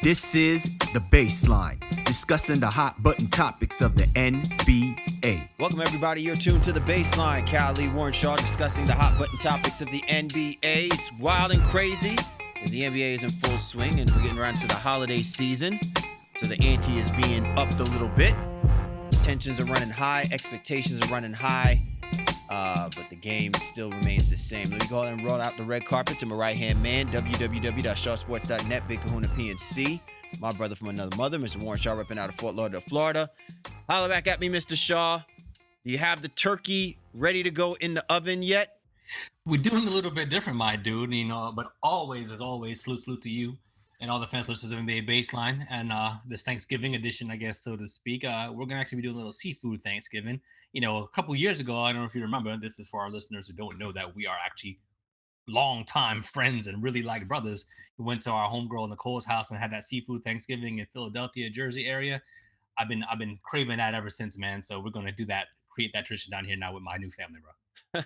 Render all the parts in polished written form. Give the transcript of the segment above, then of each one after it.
This is The Baseline, discussing the hot button topics of the NBA. Welcome, everybody. You're tuned to The Baseline. Cal Lee, Warren Shaw discussing the hot button topics of the NBA. It's wild and crazy as the NBA is in full swing and we're getting around to the holiday season. So the ante is being upped a little bit. Tensions are running high. Expectations are running high. But the game still remains the same. Let me go ahead and roll out the red carpet to my right-hand man, www.shawsports.net, Big Kahuna PNC. My brother from another mother, Mr. Warren Shaw, repping out of Fort Lauderdale, Florida. Holla back at me, Mr. Shaw. Do you have the turkey ready to go in the oven yet? We're doing a little bit different, my dude, but always, as always, salute to you and all the fans listeners of NBA Baseline and this Thanksgiving edition, I guess, so to speak. We're going to actually be doing a little seafood Thanksgiving. A couple years ago, I don't know if you remember, this is for our listeners who don't know that we are actually longtime friends and really like brothers. We went to our homegirl Nicole's house and had that seafood Thanksgiving in Philadelphia, Jersey area. I've been craving that ever since, man. So we're going to do that, create that tradition down here now with my new family, bro.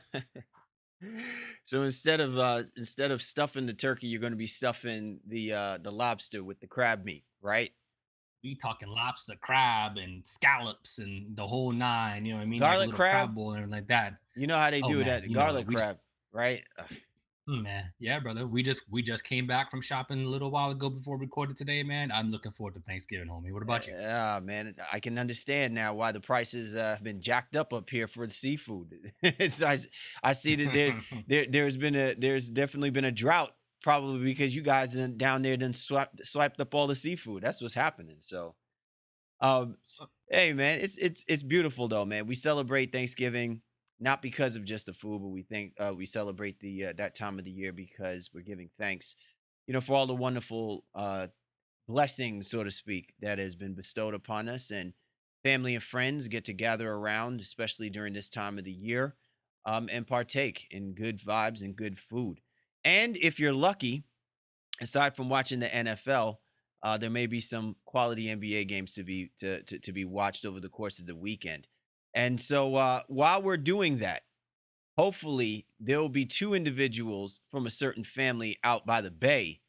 So instead of stuffing the turkey, you're going to be stuffing the lobster with the crab meat, right? We talking lobster, crab, and scallops, and the whole nine. You know what I mean? Garlic like a little crab bowl and everything like that. You know how they do man, that garlic crab, right? Man, yeah, brother. We just came back from shopping a little while ago before we recorded today, man. I'm looking forward to Thanksgiving, homie. What about you? Man, I can understand now why the prices have been jacked up here for the seafood. So I see that there's definitely been a drought, probably because you guys down there done swiped up all the seafood. That's what's happening. So, hey man, it's beautiful though, man. We celebrate Thanksgiving not because of just the food, but we celebrate the that time of the year because we're giving thanks, for all the wonderful blessings, so to speak, that has been bestowed upon us. And family and friends get to gather around, especially during this time of the year, and partake in good vibes and good food. And if you're lucky, aside from watching the NFL, there may be some quality NBA games to be watched over the course of the weekend. And so while we're doing that, hopefully there will be two individuals from a certain family out by the bay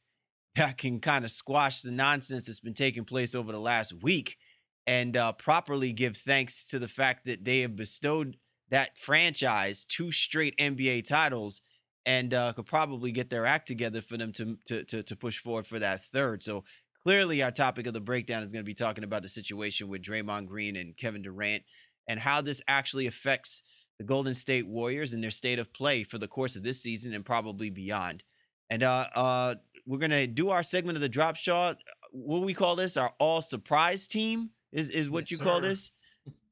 that can kind of squash the nonsense that's been taking place over the last week and properly give thanks to the fact that they have bestowed that franchise two straight NBA titles and could probably get their act together for them to push forward for that third. So clearly our topic of the breakdown is going to be talking about the situation with Draymond Green and Kevin Durant and how this actually affects the Golden State Warriors and their state of play for the course of this season and probably beyond. And we're gonna do our segment of the drop shot. What we call this? Our all surprise team is what Yes, you sir. call this?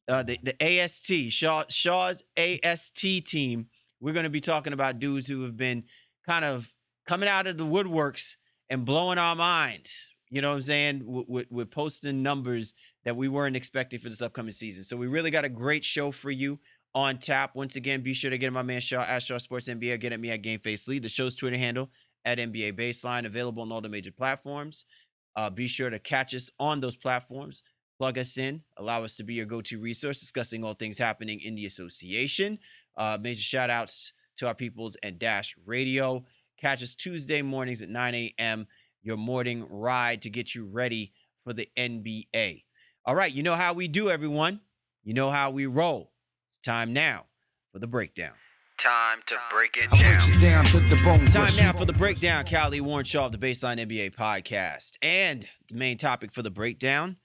The AST Shaw's AST team. We're gonna be talking about dudes who have been kind of coming out of the woodworks and blowing our minds. You know what I'm saying? With posting numbers that we weren't expecting for this upcoming season. So we really got a great show for you on tap. Once again, be sure to get at my man Shaw at Shaw Sports NBA or get at me at Game Face Lead. The show's Twitter handle at NBA Baseline, available on all the major platforms. Be sure to catch us on those platforms. Plug us in. Allow us to be your go-to resource discussing all things happening in the association. Major shout-outs to our peoples at Dash Radio. Catch us Tuesday mornings at 9 a.m., your morning ride to get you ready for the NBA. All right, you know how we do, everyone. You know how we roll. It's time now for the breakdown. Time to break it down. Time now for the breakdown. Cal Lee, Warren Shaw of the Baseline NBA podcast. And the main topic for the breakdown,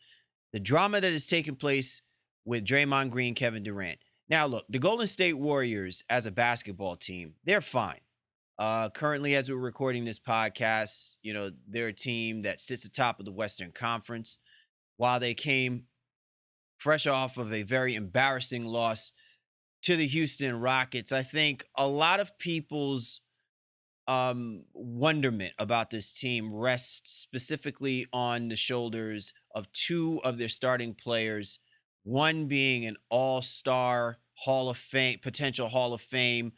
the drama that has taken place with Draymond Green, Kevin Durant. Now, look, the Golden State Warriors as a basketball team, they're fine. Currently, as we're recording this podcast, they're a team that sits atop of the Western Conference. While they came fresh off of a very embarrassing loss to the Houston Rockets, I think a lot of people's wonderment about this team rests specifically on the shoulders of two of their starting players, one being an all-star potential Hall of Fame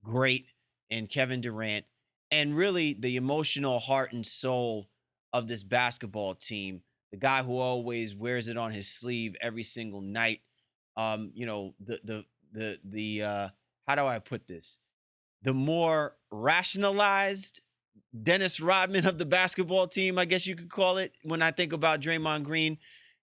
great in Kevin Durant, and really the emotional heart and soul of this basketball team, the guy who always wears it on his sleeve every single night. The how do I put this? The more rationalized Dennis Rodman of the basketball team, I guess you could call it. When I think about Draymond Green,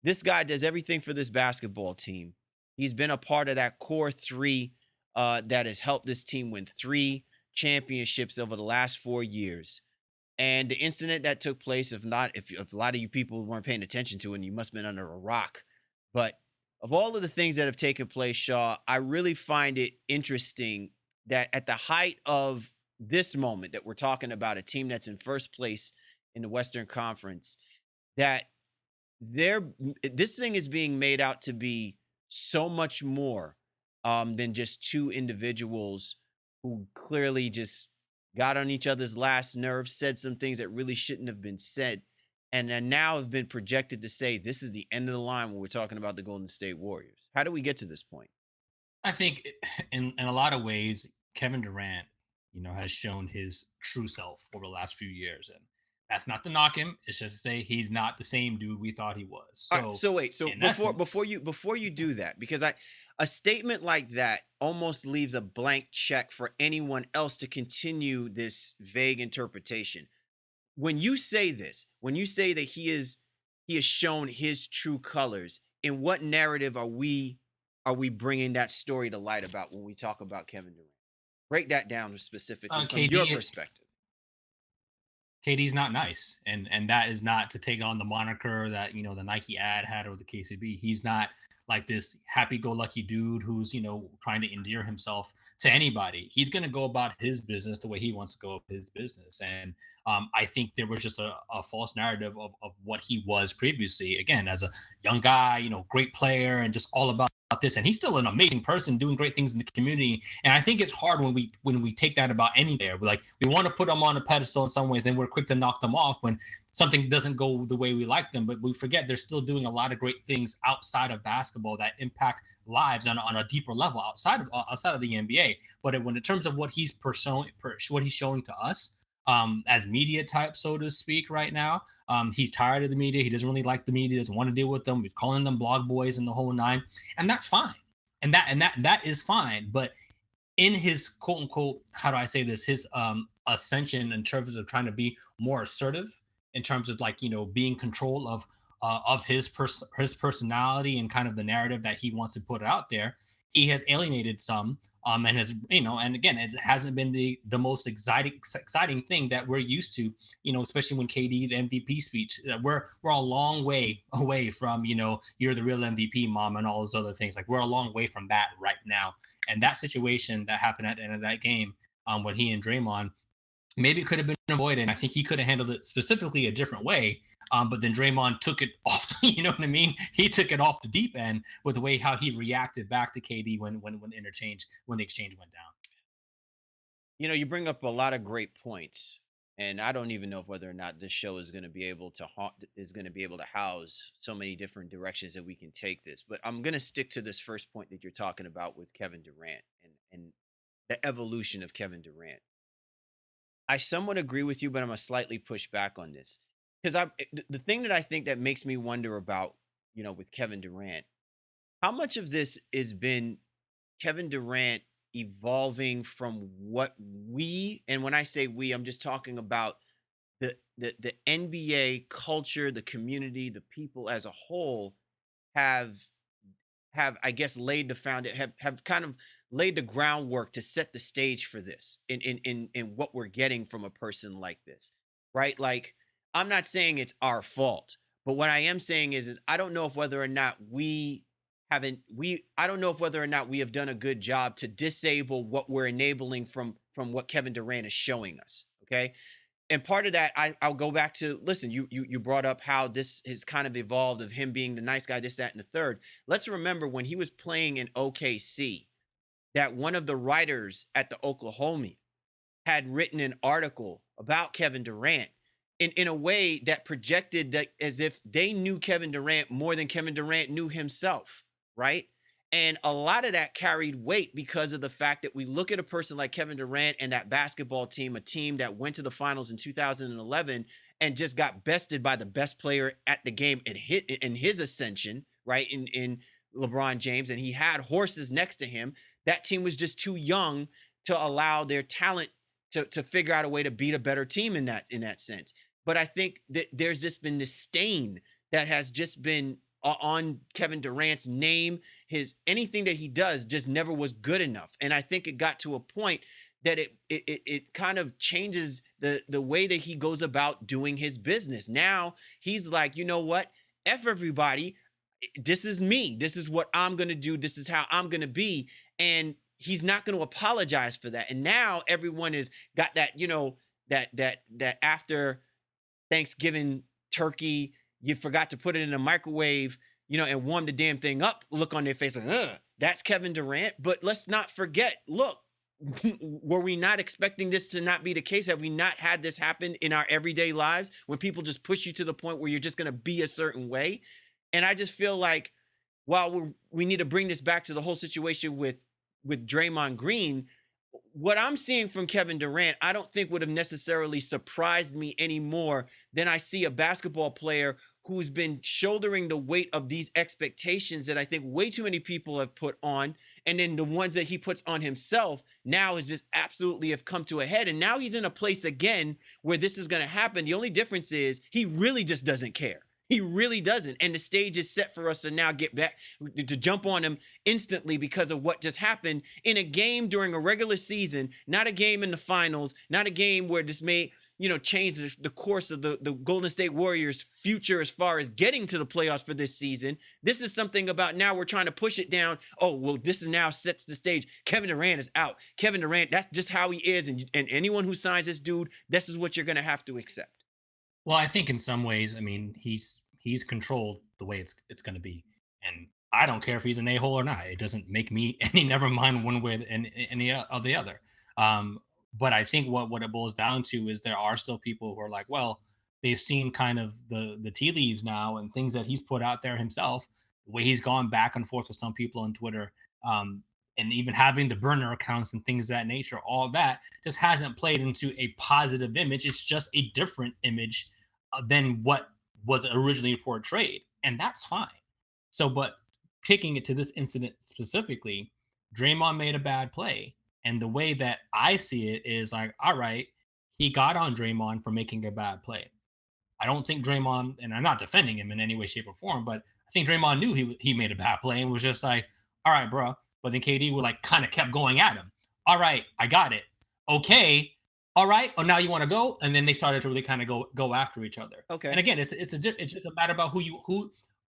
this guy does everything for this basketball team. He's been a part of that core three that has helped this team win 3 championships over the last 4 years. And the incident that took place, if a lot of you people weren't paying attention to it, and you must have been under a rock. But of all of the things that have taken place, Shaw, I really find it interesting that at the height of this moment that we're talking about, a team that's in first place in the Western Conference, that they're this thing is being made out to be so much more than just two individuals who clearly just got on each other's last nerve, said some things that really shouldn't have been said, and then now have been projected to say this is the end of the line when we're talking about the Golden State Warriors. How do we get to this point? I think in a lot of ways, Kevin Durant, has shown his true self over the last few years, and that's not to knock him. It's just to say he's not the same dude we thought he was. All right, So so wait, so in before essence, you before you do that, because a statement like that almost leaves a blank check for anyone else to continue this vague interpretation. When you say this, when you say that he has shown his true colors, in what narrative are we bringing that story to light about when we talk about Kevin Durant? Break that down specifically from your KD perspective. KD's not nice, and that is not to take on the moniker that the Nike ad had or the KCB. He's not like this happy-go-lucky dude who's trying to endear himself to anybody. He's going to go about his business the way he wants to go about his business, and I think there was just a false narrative of what he was previously. Again, as a young guy, great player, and just all about this, and he's still an amazing person doing great things in the community. And I think it's hard when we take that about any player. We want to put them on a pedestal in some ways, and we're quick to knock them off when something doesn't go the way we like them. But we forget they're still doing a lot of great things outside of basketball that impact lives on a deeper level outside of the NBA. But when in terms of what he's what he's showing to us, as media type, so to speak, right now. He's tired of the media. He doesn't really like the media. Doesn't want to deal with them. He's calling them blog boys and the whole nine, and that's fine. And that is fine. But in his quote unquote, how do I say this? His ascension in terms of trying to be more assertive, in terms of like being control of his personality and kind of the narrative that he wants to put out there. He has alienated some, and has and again, it hasn't been the most exciting thing that we're used to, especially when KD the MVP speech. We're a long way away from you're the real MVP, mom, and all those other things. Like we're a long way from that right now. And that situation that happened at the end of that game, when he and Draymond, maybe it could have been avoided. I think he could have handled it specifically a different way. But then Draymond took it off. You know what I mean? He took it off the deep end with the way how he reacted back to KD when the exchange went down. You bring up a lot of great points, and I don't even know whether or not this show is going to be able to house so many different directions that we can take this. But I'm going to stick to this first point that you're talking about with Kevin Durant and the evolution of Kevin Durant. I somewhat agree with you, but I'm gonna slightly push back on this because the thing that I think that makes me wonder about, with Kevin Durant, how much of this has been Kevin Durant evolving from what and when I say we, I'm just talking about the NBA culture, the community, the people as a whole have I guess laid the have kind of laid the groundwork to set the stage for this in what we're getting from a person like this, right? Like I'm not saying it's our fault, but what I am saying is I don't know if whether or not I don't know if whether or not we have done a good job to disable what we're enabling from what Kevin Durant is showing us. Okay, and part of that, I'll go back to listen. You brought up how this has kind of evolved of him being the nice guy, this, that, and the third. Let's remember when he was playing in OKC, that one of the writers at the Oklahoma had written an article about Kevin Durant in a way that projected that as if they knew Kevin Durant more than Kevin Durant knew himself, right? And a lot of that carried weight because of the fact that we look at a person like Kevin Durant and that basketball team, a team that went to the finals in 2011 and just got bested by the best player at the game in his ascension, right? In LeBron James, and he had horses next to him. That team was just too young to allow their talent to figure out a way to beat a better team in that sense. But I think that there's just been this stain that has just been on Kevin Durant's name. His anything that he does just never was good enough. And I think it got to a point that it kind of changes the way that he goes about doing his business. Now he's like, you know what? F everybody. This is me. This is what I'm going to do. This is how I'm going to be. And he's not going to apologize for that. And now everyone has got that, that after Thanksgiving turkey, you forgot to put it in a microwave, and warm the damn thing up, look on their face like, ugh, that's Kevin Durant. But let's not forget, look, were we not expecting this to not be the case? Have we not had this happen in our everyday lives when people just push you to the point where you're just going to be a certain way? And I just feel like while we need to bring this back to the whole situation with Draymond Green, what I'm seeing from Kevin Durant, I don't think would have necessarily surprised me any more than I see a basketball player who's been shouldering the weight of these expectations that I think way too many people have put on. And then the ones that he puts on himself now is just absolutely have come to a head. And now he's in a place again where this is going to happen. The only difference is he really just doesn't care. He really doesn't. And the stage is set for us to now get back to jump on him instantly because of what just happened in a game during a regular season, not a game in the finals, not a game where this may, change the course of the Golden State Warriors' future as far as getting to the playoffs for this season. This is something about now we're trying to push it down. Oh, well, this is now sets the stage. Kevin Durant is out. Kevin Durant, that's just how he is. And anyone who signs this dude, this is what you're going to have to accept. Well, I think in some ways, I mean, he's controlled the way it's going to be, and I don't care if he's an a-hole or not. It doesn't make me any never mind one way and any of the other. But I think what it boils down to is there are still people who are like, well, they've seen kind of the tea leaves now and things that he's put out there himself, the way he's gone back and forth with some people on Twitter. And even having the burner accounts and things of that nature, all that just hasn't played into a positive image. It's just a different image than what was originally portrayed, and that's fine. So, but taking it to this incident specifically, Draymond made a bad play, and the way that I see it is like, all right, he got on Draymond for making a bad play. I don't think Draymond, and I'm not defending him in any way, shape, or form, but I think Draymond knew he made a bad play and was just like, all right, bro. But then KD would like kind of kept going at him. All right, I got it. Okay. All right. Oh, now you want to go? And then they started to really kind of go after each other. Okay. And again, it's just a matter about who.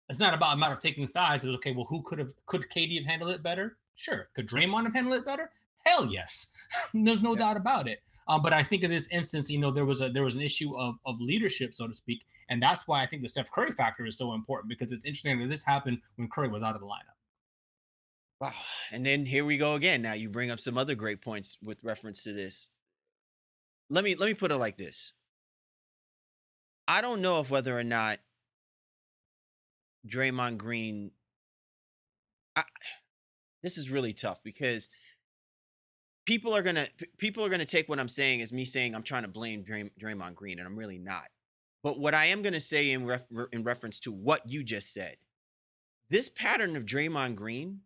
It's not about a matter of taking sides. It was okay. Well, could KD have handled it better? Sure. Could Draymond have handled it better? Hell yes. There's no doubt about it. But I think in this instance, there was an issue of leadership, so to speak, and that's why I think the Steph Curry factor is so important, because it's interesting that this happened when Curry was out of the lineup. Wow. And then here we go again. Now you bring up some other great points with reference to this. Let me put it like this. I don't know if whether or not Draymond Green. This is really tough because people are gonna take what I'm saying as me saying I'm trying to blame Draymond Green, and I'm really not. But what I am gonna say in reference to what you just said, this pattern of Draymond Green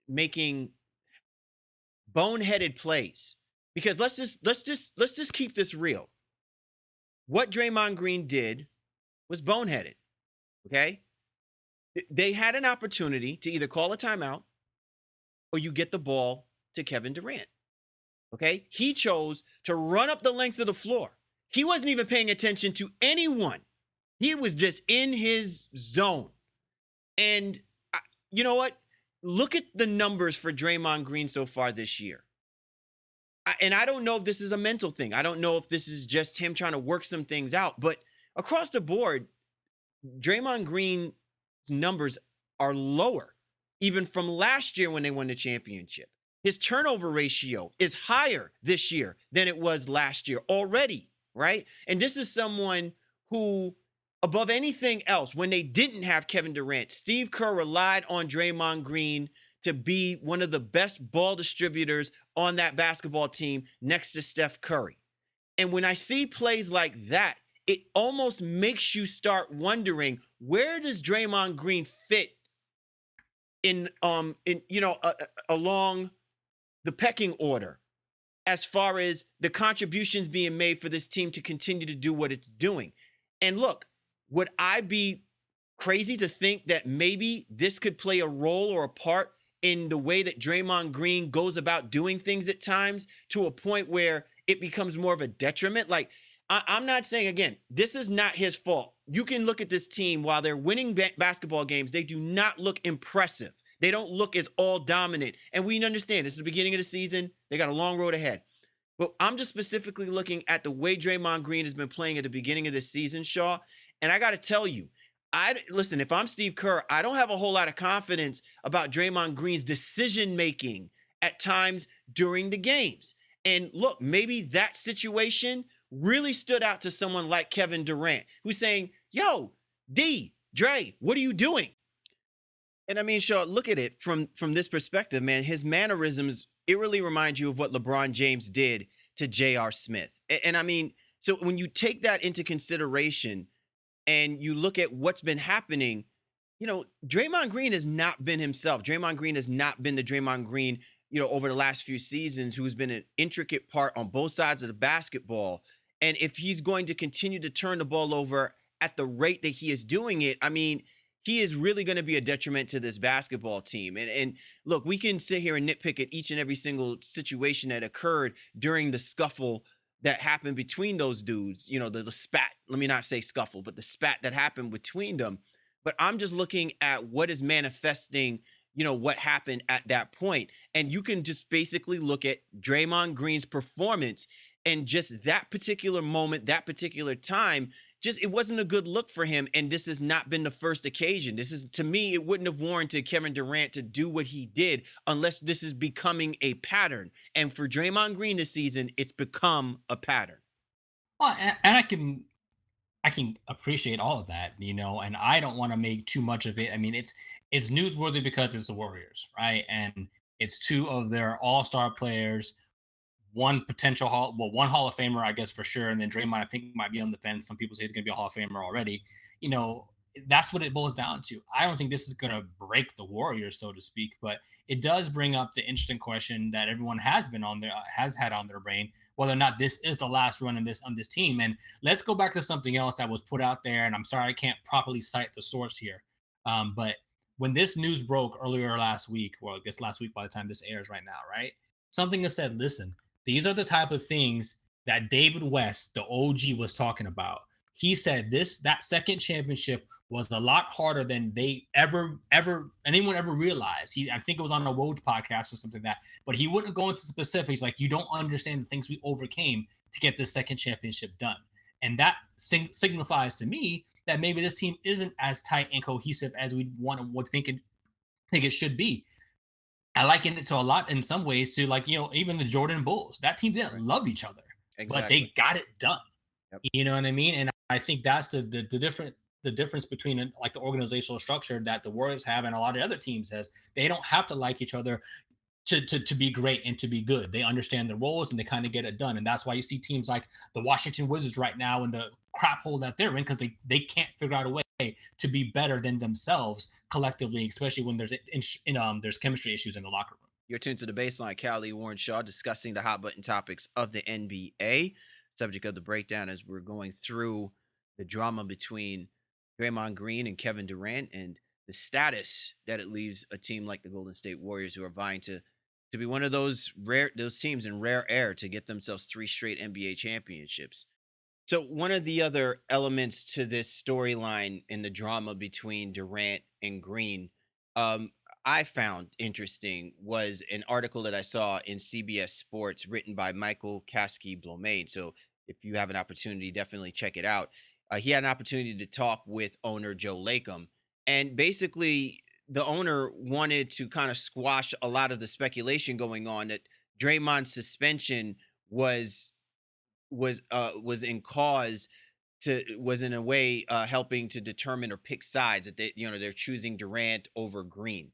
making boneheaded plays, because let's just keep this real. What Draymond Green did was boneheaded. Okay? They had an opportunity to either call a timeout or you get the ball to Kevin Durant. Okay? He chose to run up the length of the floor. He wasn't even paying attention to anyone. He was just in his zone. And you know what? Look at the numbers for Draymond Green so far this year. And I don't know if this is a mental thing. I don't know if this is just him trying to work some things out. But across the board, Draymond Green's numbers are lower, even from last year when they won the championship. His turnover ratio is higher this year than it was last year already, right? And this is someone who, above anything else, when they didn't have Kevin Durant, Steve Kerr relied on Draymond Green to be one of the best ball distributors on that basketball team next to Steph Curry. And when I see plays like that, it almost makes you start wondering, where does Draymond Green fit in along the pecking order as far as the contributions being made for this team to continue to do what it's doing. And look, would I be crazy to think that maybe this could play a role or a part in the way that Draymond Green goes about doing things at times to a point where it becomes more of a detriment? Like, I'm not saying, again, this is not his fault. You can look at this team while they're winning basketball games, they do not look impressive. They don't look as all dominant. And we understand this is the beginning of the season. They got a long road ahead. But I'm just specifically looking at the way Draymond Green has been playing at the beginning of this season, Shaw. And I got to tell you, listen, if I'm Steve Kerr, I don't have a whole lot of confidence about Draymond Green's decision making at times during the games. And look, maybe that situation really stood out to someone like Kevin Durant, who's saying, "Yo, D, Dre, what are you doing?" And I mean, Shaw, look at it from this perspective, man. His mannerisms, it really reminds you of what LeBron James did to J.R. Smith. And I mean, so when you take that into consideration and you look at what's been happening, Draymond Green has not been himself. Draymond Green has not been the Draymond Green, over the last few seasons, who's been an intricate part on both sides of the basketball. And if he's going to continue to turn the ball over at the rate that he is doing it, I mean, he is really going to be a detriment to this basketball team. And look, we can sit here and nitpick at each and every single situation that occurred during the scuffle that happened between those dudes, the spat, let me not say scuffle, but the spat that happened between them. But I'm just looking at what is manifesting, what happened at that point. And you can just basically look at Draymond Green's performance and just that particular moment, that particular time, just it wasn't a good look for him. And this has not been the first occasion. This is, to me, it wouldn't have warranted Kevin Durant to do what he did unless this is becoming a pattern. And for Draymond Green this season, it's become a pattern. Well, and I can appreciate all of that, and I don't want to make too much of it. I mean, it's newsworthy because it's the Warriors, right? And it's two of their all-star players, one Hall of Famer, I guess for sure, and then Draymond, I think, might be on the fence. Some people say he's going to be a Hall of Famer already. You know, that's what it boils down to. I don't think this is going to break the Warriors, so to speak, but it does bring up the interesting question that everyone has had on their brain, whether or not this is the last run on this team. And let's go back to something else that was put out there. And I'm sorry I can't properly cite the source here, but when this news broke earlier last week, well, I guess last week by the time this airs right now, right? Something that said, listen, these are the type of things that David West, the OG, was talking about. He said that second championship was a lot harder than they anyone ever realized. I think it was on a Woj podcast or something like that, but he wouldn't go into specifics. Like, you don't understand the things we overcame to get this second championship done. And that signifies to me that maybe this team isn't as tight and cohesive as we would think it should be. I liken it to a lot in some ways to, like, even the Jordan Bulls. That team didn't love each other, but they got it done. Yep. You know what I mean? And I think that's the difference between like the organizational structure that the Warriors have and a lot of other teams has. They don't have to like each other to be great and to be good. They understand their roles and they kind of get it done. And that's why you see teams like the Washington Wizards right now in the crap hole that they're in, because they can't figure out a way to be better than themselves collectively, especially when there's chemistry issues in the locker room. You're tuned to The Baseline. Callie Warren Shaw discussing the hot button topics of the NBA. Subject of the breakdown as we're going through the drama between Draymond Green and Kevin Durant and the status that it leaves a team like the Golden State Warriors, who are vying to be one of those teams in rare air to get themselves 3 straight NBA championships. So one of the other elements to this storyline in the drama between Durant and Green, I found interesting, was an article that I saw in CBS Sports written by Michael Kasky-Blomain. So if you have an opportunity, definitely check it out. He had an opportunity to talk with owner Joe Lacob, and basically the owner wanted to kind of squash a lot of the speculation going on that Draymond's suspension was in a way helping to determine or pick sides, that they're choosing Durant over Green,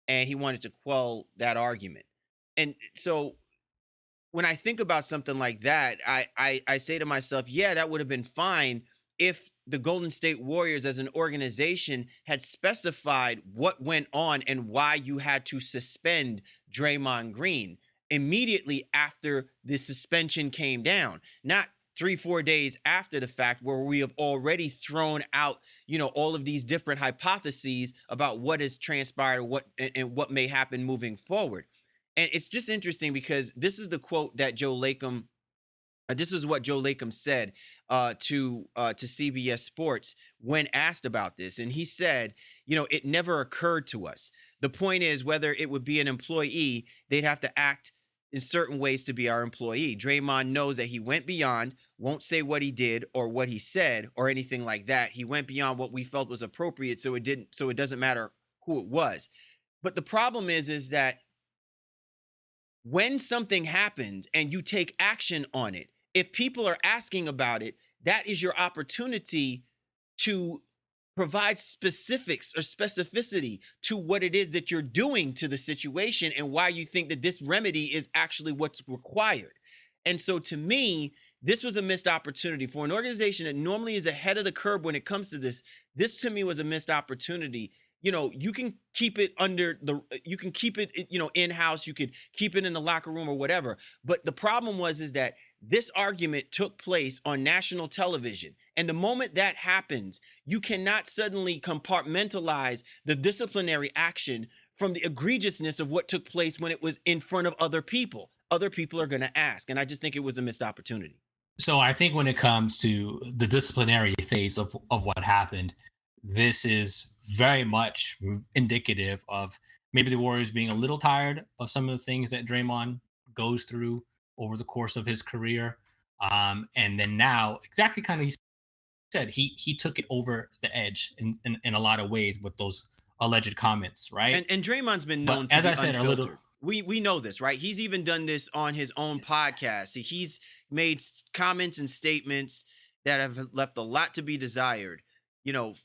and he wanted to quell that argument. And so when I think about something like that, I say to myself, yeah, that would have been fine if the Golden State Warriors as an organization had specified what went on and why you had to suspend Draymond Green. immediately after the suspension came down, not 3-4 days after the fact, where we have already thrown out, all of these different hypotheses about what has transpired, what may happen moving forward. And it's just interesting because this is the quote that Joe Lacob this is what Joe Lacob said to CBS Sports when asked about this, and he said, it never occurred to us. The point is, whether it would be an employee, they'd have to act in certain ways to be our employee. Draymond knows that he went beyond, won't say what he did or what he said or anything like that. He went beyond what we felt was appropriate, so it doesn't matter who it was. But the problem is that when something happens and you take action on it, if people are asking about it, that is your opportunity to provide specifics or specificity to what it is that you're doing to the situation and why you think that this remedy is actually what's required. And so to me, this was a missed opportunity for an organization that normally is ahead of the curve when it comes to this. This to me was a missed opportunity. You can keep it you can keep it, in-house, you could keep it in the locker room or whatever. But the problem is that this argument took place on national television. And the moment that happens, you cannot suddenly compartmentalize the disciplinary action from the egregiousness of what took place when it was in front of other people. Other people are going to ask. And I just think it was a missed opportunity. So I think when it comes to the disciplinary phase of what happened, this is very much indicative of maybe the Warriors being a little tired of some of the things that Draymond goes through over the course of his career. And then now, exactly kind of you said, he took it over the edge in a lot of ways with those alleged comments, right? And Draymond's been But known to as be I said, a unfiltered. little We know this, right? He's even done this on his own podcast. See, he's made comments and statements that have left a lot to be desired.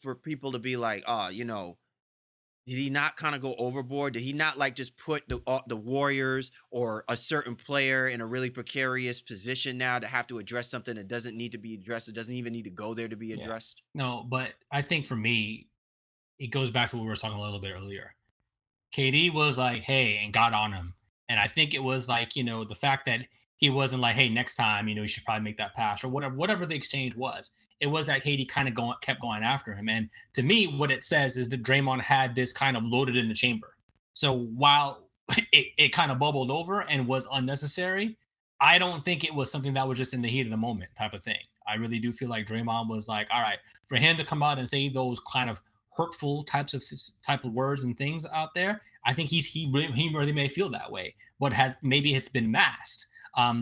For people to be like, oh, did he not kind of go overboard? Did he not like just put the Warriors or a certain player in a really precarious position now to have to address something that doesn't need to be addressed? It doesn't even need to go there to be yeah. addressed. No, but I think for me, it goes back to what we were talking a little bit earlier. KD was like, hey, and got on him. And I think it was like, the fact that he wasn't like, hey, next time, you should probably make that pass or whatever the exchange was. It was that KD kind of kept going after him. And to me, what it says is that Draymond had this kind of loaded in the chamber. So while it kind of bubbled over and was unnecessary, I don't think it was something that was just in the heat of the moment type of thing. I really do feel like Draymond was like, all right, for him to come out and say those kind of hurtful type of words and things out there, I think he really may feel that way, but maybe it's been masked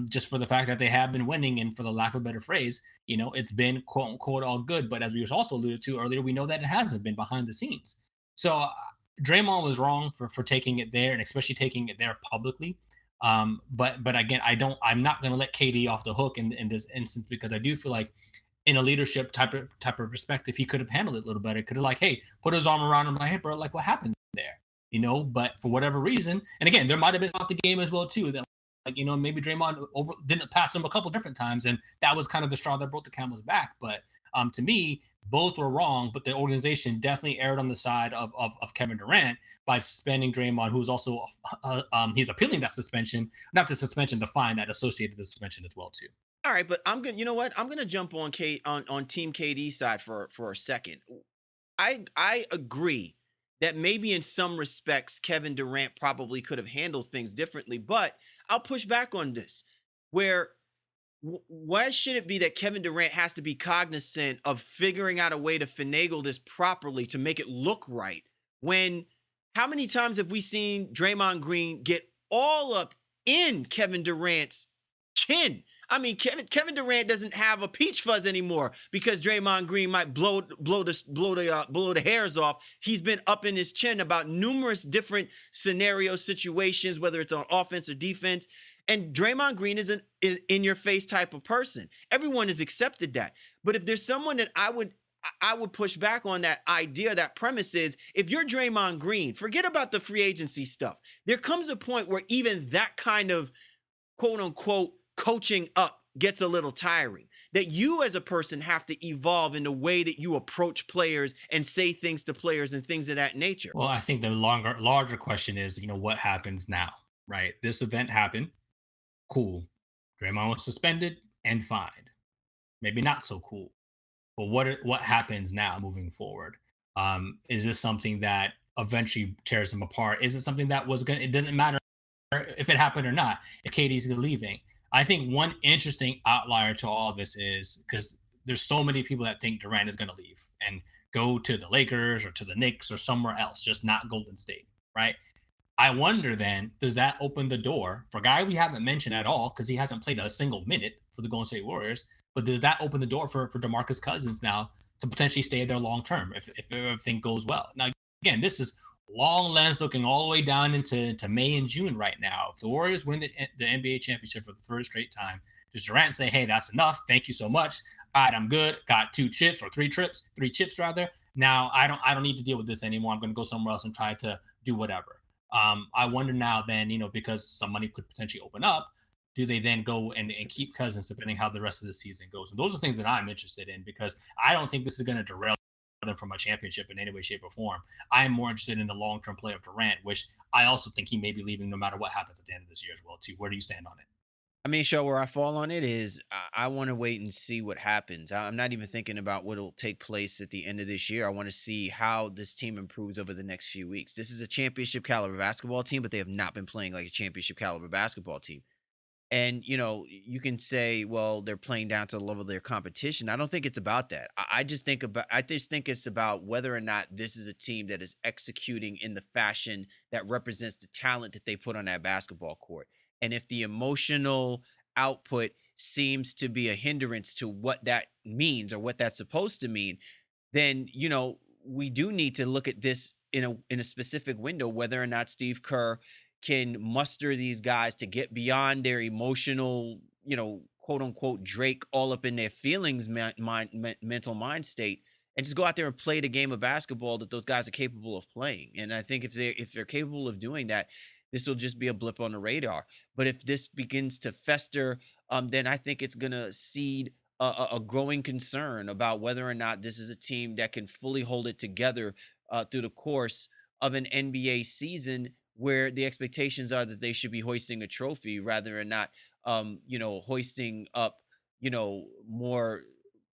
just for the fact that they have been winning, and for the lack of a better phrase, it's been quote unquote all good. But as we also alluded to earlier, we know that it hasn't been behind the scenes. So Draymond was wrong for taking it there, and especially taking it there publicly. But again, I'm not going to let KD off the hook in this instance, because I do feel like in a leadership type of perspective, he could have handled it a little better. Could have like, hey, put his arm around him, like, hey, bro, like what happened there? But for whatever reason, and again, there might have been about the game as well too, that like, maybe Draymond didn't pass him a couple different times, and that was kind of the straw that broke the camel's back. But to me, both were wrong, but the organization definitely erred on the side of Kevin Durant by suspending Draymond, who's also he's appealing that suspension, not the suspension, the fine that associated the suspension as well too. All right, but I'm gonna, you know what? I'm gonna jump on on Team KD side for a second. I agree that maybe in some respects Kevin Durant probably could have handled things differently, but I'll push back on this. Where why should it be that Kevin Durant has to be cognizant of figuring out a way to finagle this properly to make it look right? When how many times have we seen Draymond Green get all up in Kevin Durant's chin? I mean, Kevin Durant doesn't have a peach fuzz anymore because Draymond Green might blow the hairs off. He's been up in his chin about numerous different scenario situations, whether it's on offense or defense. And Draymond Green is an in your face type of person. Everyone has accepted that. But if there's someone that I would push back on that idea, that premise is, if you're Draymond Green, forget about the free agency stuff. There comes a point where even that kind of quote unquote coaching up gets a little tiring, that you as a person have to evolve in the way that you approach players and say things to players and things of that nature. Well, I think the larger question is, what happens now? right? This event happened. Cool. Draymond was suspended and fined. Maybe not so cool. But what happens now moving forward? Is this something that eventually tears them apart? Is it something that was gonna? It didn't matter if it happened or not. If KD's leaving, I think one interesting outlier to all this is because there's so many people that think Durant is going to leave and go to the Lakers or to the Knicks or somewhere else, just not Golden State, right? I wonder then, does that open the door for a guy we haven't mentioned at all because he hasn't played a single minute for the Golden State Warriors? But does that open the door for DeMarcus Cousins now to potentially stay there long term if everything goes well? Now, again, this is long lens looking all the way down into May and June right now. If the Warriors win the NBA championship for the third straight time, does Durant say, "Hey, that's enough. Thank you so much. All right, I'm good. Got 2 chips or 3 chips rather. Now I don't need to deal with this anymore. I'm going to go somewhere else and try to do whatever." I wonder now then, because some money could potentially open up, do they then go and keep Cousins depending how the rest of the season goes? And those are things that I'm interested in because I don't think this is going to derail them from a championship in any way, shape, or form. I'm more interested in the long-term play of Durant, which I also think he may be leaving no matter what happens at the end of this year as well, too. Where do you stand on it? I mean, show where I fall on it is I want to wait and see what happens. I'm not even thinking about what will take place at the end of this year. I want to see how this team improves over the next few weeks. This is a championship caliber basketball team, but they have not been playing like a championship caliber basketball team. And you can say, well, they're playing down to the level of their competition. I don't think it's about that. I just think it's about whether or not this is a team that is executing in the fashion that represents the talent that they put on that basketball court. And if the emotional output seems to be a hindrance to what that means or what that's supposed to mean, then we do need to look at this in a specific window, whether or not Steve Kerr can muster these guys to get beyond their emotional, quote unquote Drake all up in their feelings mental mind state, and just go out there and play the game of basketball that those guys are capable of playing. And I think if they're capable of doing that, this will just be a blip on the radar. But if this begins to fester, then I think it's gonna seed a growing concern about whether or not this is a team that can fully hold it together through the course of an NBA season where the expectations are that they should be hoisting a trophy rather than not, hoisting up, more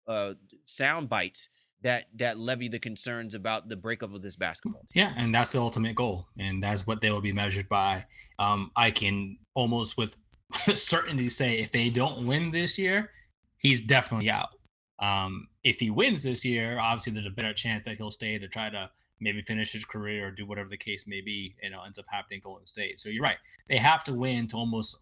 uh, sound bites that levy the concerns about the breakup of this basketball team. Yeah, and that's the ultimate goal, and that's what they will be measured by. I can almost with certainty say if they don't win this year, he's definitely out. If he wins this year, obviously there's a better chance that he'll stay to try to maybe finish his career or do whatever the case may be. Ends up happening in Golden State. So you're right; they have to win to almost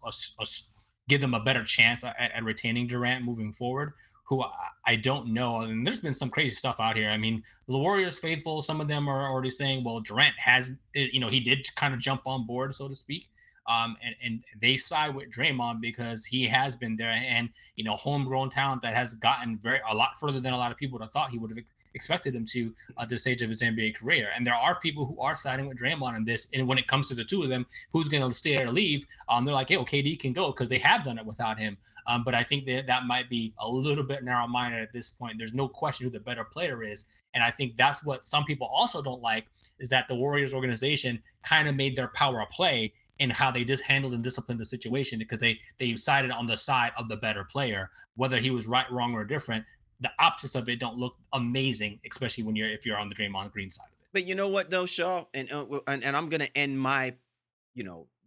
give them a better chance at retaining Durant moving forward. Who I don't know. And there's been some crazy stuff out here. I mean, the Warriors faithful, some of them are already saying, well, Durant has, he did kind of jump on board, so to speak. And they side with Draymond because he has been there and, homegrown talent that has gotten a lot further than a lot of people would have thought he would have expected him to at this stage of his NBA career. And there are people who are siding with Draymond on this. And when it comes to the two of them, who's going to stay or leave? They're like, hey, well, KD can go because they have done it without him. But I think that might be a little bit narrow-minded at this point. There's no question who the better player is. And I think that's what some people also don't like is that the Warriors organization kind of made their power of play in how they just handled and disciplined the situation because they sided on the side of the better player, whether he was right, wrong, or different. The optics of it don't look amazing, especially if you're on the Draymond Green side of it. But you know what though, Shaw, and I'm gonna end my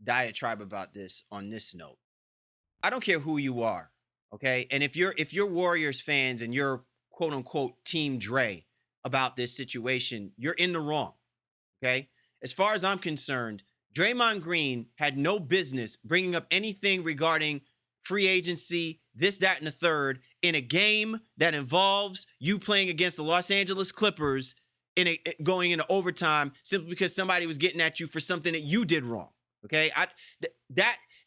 diatribe about this on this note. I don't care who you are, okay? And if you're Warriors fans and you're quote unquote Team Dre about this situation, you're in the wrong, okay? As far as I'm concerned, Draymond Green had no business bringing up anything regarding free agency, this, that, and the third in a game that involves you playing against the Los Angeles Clippers going into overtime simply because somebody was getting at you for something that you did wrong. Okay,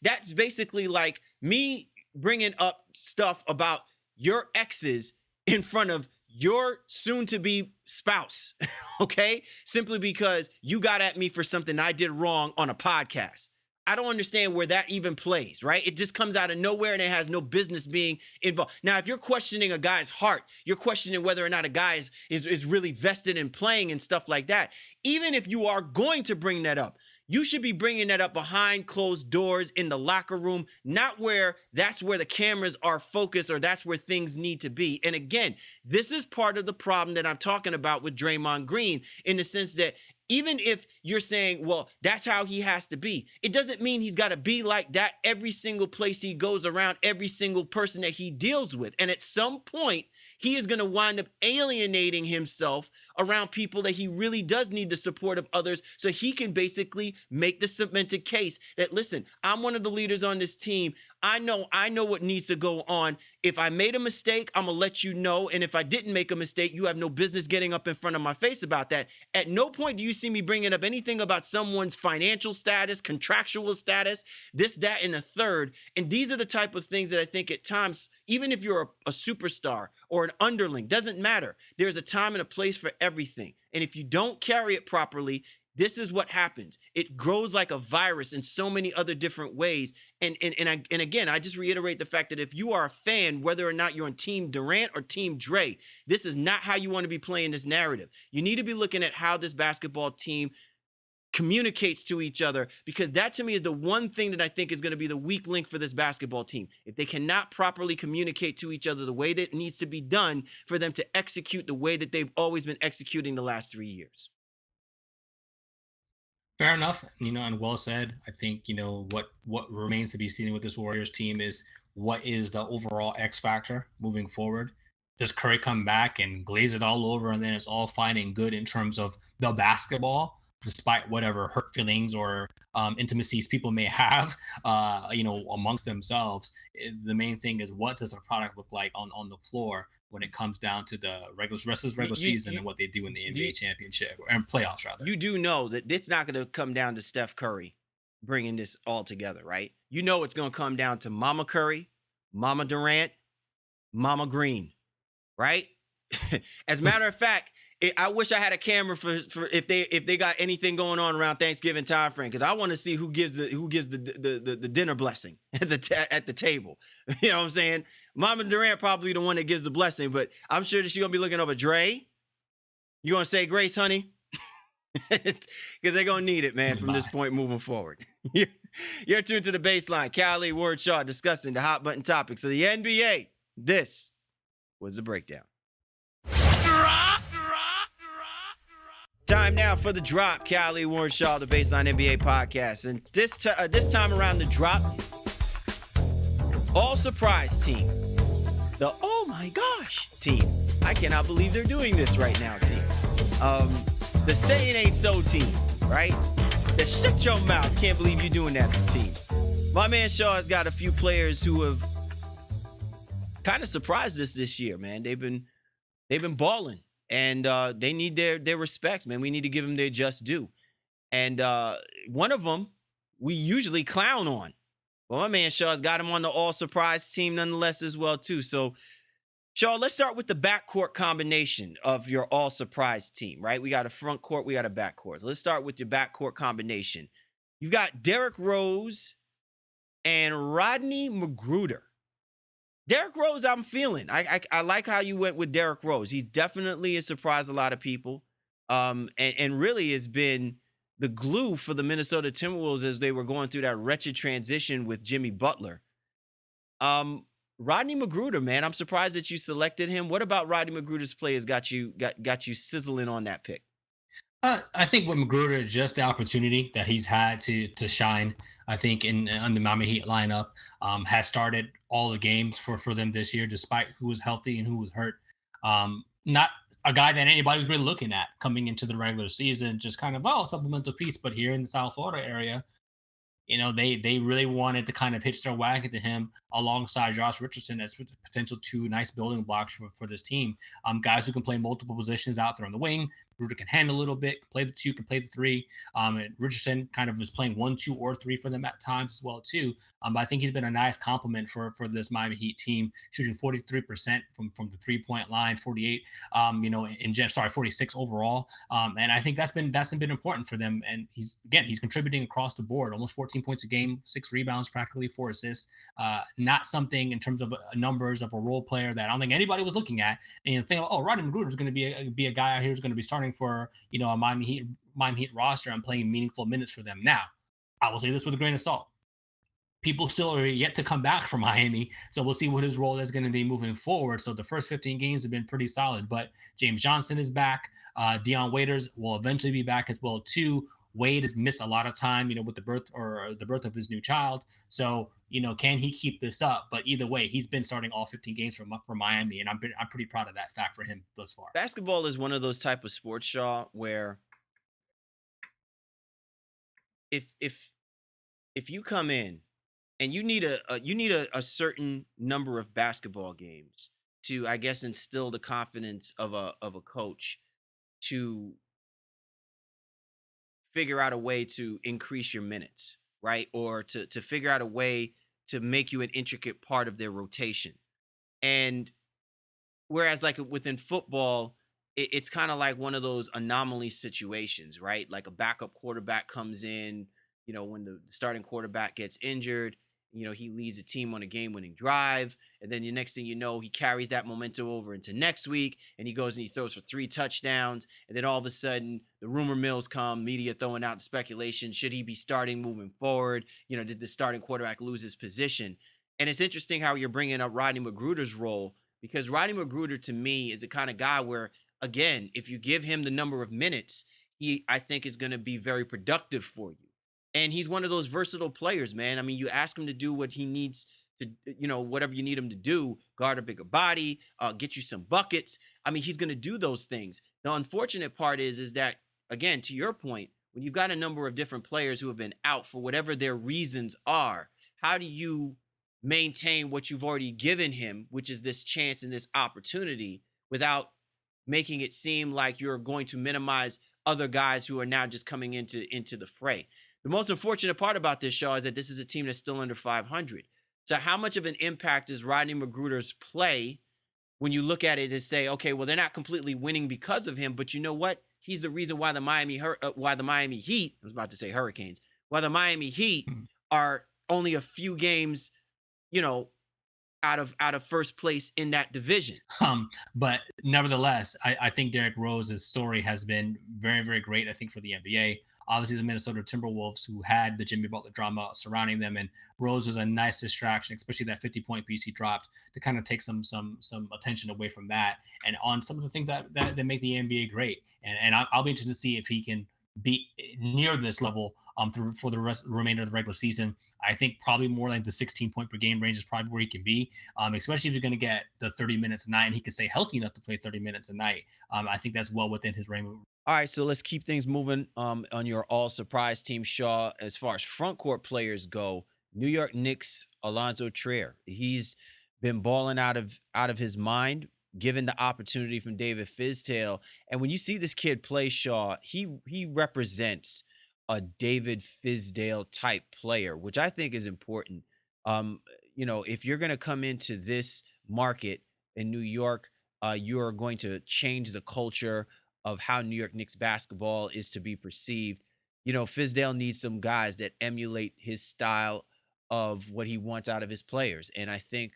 that's basically like me bringing up stuff about your exes in front of your soon-to-be spouse, okay? Simply because you got at me for something I did wrong on a podcast. I don't understand where that even plays, right? It just comes out of nowhere and it has no business being involved. Now, if you're questioning a guy's heart, you're questioning whether or not a guy is really vested in playing and stuff like that. Even if you are going to bring that up, You should be bringing that up behind closed doors in the locker room, not where that's where the cameras are focused or that's where things need to be. And again, this is part of the problem that I'm talking about with Draymond Green, in the sense that even if you're saying, well, that's how he has to be, it doesn't mean he's got to be like that every single place he goes, around every single person that he deals with. And at some point, he is going to wind up alienating himself around people that he really does need the support of others, so he can basically make the cemented case that, listen, I'm one of the leaders on this team. I know what needs to go on. If I made a mistake, I'm going to let you know. And if I didn't make a mistake, you have no business getting up in front of my face about that. At no point do you see me bringing up anything about someone's financial status, contractual status, this, that, and the third. And these are the type of things that I think at times, even if you're a superstar or an underling, doesn't matter. There's a time and a place for everything. And if you don't carry it properly, this is what happens. It grows like a virus in so many other different ways. And again, I just reiterate the fact that if you are a fan, whether or not you're on Team Durant or Team Dre, this is not how you want to be playing this narrative. You need to be looking at how this basketball team communicates to each other, because that to me is the one thing that I think is going to be the weak link for this basketball team. If they cannot properly communicate to each other the way that it needs to be done for them to execute the way that they've always been executing the last 3 years. Fair enough, and well said. I think, what remains to be seen with this Warriors team is what is the overall X factor moving forward. Does Curry come back and glaze it all over, and then it's all fine and good in terms of the basketball, despite whatever hurt feelings or intimacies people may have, amongst themselves? The main thing is, what does the product look like on the floor when it comes down to the rest of the regular season and what they do in the NBA championship and playoffs, rather. You do know that it's not going to come down to Steph Curry bringing this all together, right? You know it's going to come down to Mama Curry, Mama Durant, Mama Green, right? As a matter of fact, I wish I had a camera for if they got anything going on around Thanksgiving time frame, because I want to see who gives the dinner blessing at the table. You know what I'm saying? Mama Durant probably the one that gives the blessing, but I'm sure that she's gonna be looking over Dre. You gonna say grace, honey? Because they're gonna need it, man, from this point moving forward. You're tuned to The Baseline. Callie, Ward, Shaw discussing the hot button topics of the NBA. This was the breakdown. Time now for the drop. Callie, Warren Shaw, the Baseline NBA podcast. And this time around, the drop, all surprise team. The oh my gosh team. I cannot believe they're doing this right now team. The say it ain't so team, right? The shut your mouth, can't believe you're doing that team. My man Shaw has got a few players who have kind of surprised us this year, man. They've been balling. And they need their respects, man. We need to give them their just due. And one of them we usually clown on. Well, my man Shaw's got him on the all-surprise team nonetheless as well, too. So, Shaw, let's start with the backcourt combination of your all-surprise team, right? We got a front court, we got a backcourt. Let's start with your backcourt combination. You've got Derrick Rose and Rodney McGruder. Derrick Rose, I'm feeling. I like how you went with Derrick Rose. He definitely has surprised a lot of people, and really has been the glue for the Minnesota Timberwolves as they were going through that wretched transition with Jimmy Butler. Rodney McGruder, man, I'm surprised that you selected him. What about Rodney McGruder's play has got you sizzling on that pick? I think with McGruder is just the opportunity that he's had to shine. I think on the Miami Heat lineup, has started all the games for them this year, despite who was healthy and who was hurt. Not a guy that anybody was really looking at coming into the regular season, just kind of supplemental piece. But here in the South Florida area, they really wanted to kind of hitch their wagon to him alongside Josh Richardson as potential two nice building blocks for this team. Guys who can play multiple positions out there on the wing. Ruder can handle a little bit, can play the two, can play the three. And Richardson kind of was playing 1, 2, or 3 for them at times as well too. But I think he's been a nice compliment for this Miami Heat team, shooting 43% from the 3-point line, 48, 46 overall. And I think that's been important for them. And he's contributing across the board, almost 14 points a game, 6 rebounds, practically 4 assists. Not something in terms of numbers of a role player that I don't think anybody was looking at. And you think, Rodney McGruder is going to be a guy out here who's going to be starting starting for a Miami Heat roster and playing meaningful minutes for them. Now, I will say this with a grain of salt. People still are yet to come back from Miami. So we'll see what his role is going to be moving forward. So the first 15 games have been pretty solid, but James Johnson is back. Dion Waiters will eventually be back as well too. Wade has missed a lot of time, with the birth of his new child. So, can he keep this up? But either way, he's been starting all 15 games for Miami, and I'm pretty proud of that fact for him thus far. Basketball is one of those type of sports, Shaw, where if you come in and you need a certain number of basketball games to, I guess, instill the confidence of a coach to figure out a way to increase your minutes, right? Or to figure out a way to make you an intricate part of their rotation. And whereas like within football, it's kind of like one of those anomaly situations, right? Like a backup quarterback comes in, when the starting quarterback gets injured, he leads a team on a game-winning drive, and then the next thing you know, he carries that momentum over into next week, and he goes and he throws for 3 touchdowns, and then all of a sudden the rumor mills come, media throwing out speculation: should he be starting moving forward? Did the starting quarterback lose his position? And it's interesting how you're bringing up Rodney Magruder's role, because Rodney Magruder to me is the kind of guy where, again, if you give him the number of minutes, I think is going to be very productive for you. And he's one of those versatile players, man. I mean, you ask him to do what he needs to, whatever you need him to do, guard a bigger body, get you some buckets. I mean, he's going to do those things. The unfortunate part is that, again, to your point, when you've got a number of different players who have been out for whatever their reasons are, how do you maintain what you've already given him, which is this chance and this opportunity, without making it seem like you're going to minimize other guys who are now just coming into the fray? The most unfortunate part about this show is that this is a team that's still under 500. So how much of an impact does Rodney Magruder's play when you look at it and say, okay, well, they're not completely winning because of him, but you know what? He's the reason why the Miami Heat, I was about to say Hurricanes, why the Miami Heat are only a few games, out of first place in that division. But nevertheless, I think Derrick Rose's story has been very, very great, I think, for the NBA. Obviously, the Minnesota Timberwolves, who had the Jimmy Butler drama surrounding them, and Rose was a nice distraction, especially that 50-point piece he dropped to kind of take some attention away from that and on some of the things that make the NBA great. And I'll be interested to see if he can be near this level for the remainder of the regular season. I think probably more like the 16-point per game range is probably where he can be, especially if you're going to get the 30 minutes a night and he can stay healthy enough to play 30 minutes a night. I think that's well within his range. All right, so let's keep things moving on your all surprise team, Shaw. As far as front court players go, New York Knicks, Alonzo Trier. He's been balling out of his mind, given the opportunity from David Fizdale. And when you see this kid play, Shaw, he represents a David Fizdale type player, which I think is important. If you're going to come into this market in New York, you are going to change the culture of how New York Knicks basketball is to be perceived. Fizdale needs some guys that emulate his style of what he wants out of his players. And I think,